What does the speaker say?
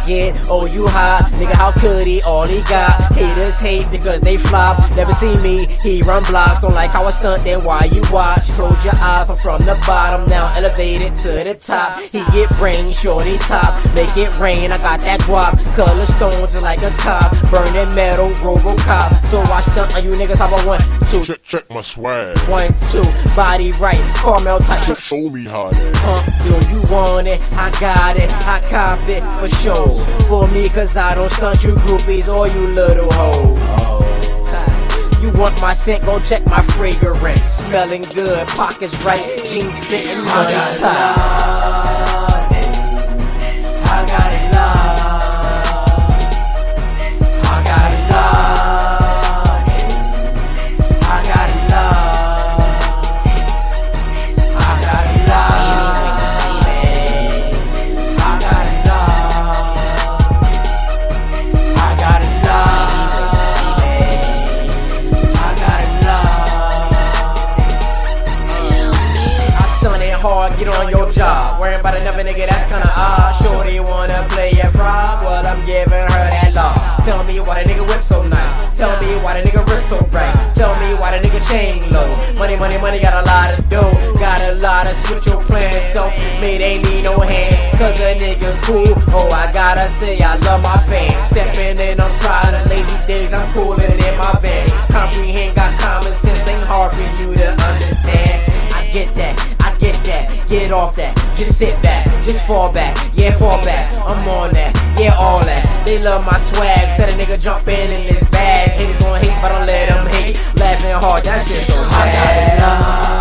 get, oh you hot, nigga how could he, all he got, haters hate because they flop, never see me, he run blocks, don't like how I stunt, then why you watch, close your eyes, I'm from the bottom, now elevated to the top, he get brain, shorty top, make it rain, I got that guap, color stones like a cop, burning metal, Robocop, so I stunt on you niggas, how about 1, 2, check my swag, 1, 2, body right, Carmel type, show me how that, do you want it, I got it, I cop it, for sure, for me cause I don't stunt you groupies or you little hoes. You want my scent, go check my fragrance, smelling good, pockets right, jeans fitting money tight. I got it locked. I got it locked. I got it locked. I got it locked. I got it locked. I got it locked. I got it locked. I stun it hard, get on your job. Worrying about another nigga, that's kinda odd. Shorty wanna play a fraud, well I'm giving her that law. Tell me why the nigga whip so nice. Tell me why the nigga wrist so bright. Tell me why the nigga chain low. Money, money, money, got a lot of dough. Got a lot of switch your plans. Self-made ain't need no hand. Cause a nigga cool. Oh, I gotta say I love my fans. Stepping in, I'm proud of lazy days. I'm coolin' in my van. Comprehend, got common sense. Ain't hard for you to understand. I get that. Get off that, just sit back, just fall back, yeah fall back, I'm on that, yeah all that. They love my swag, instead of nigga jumping in his bag. Haters gon' hate, but don't let them hate. Laughing hard, that shit so sad. I got it locked.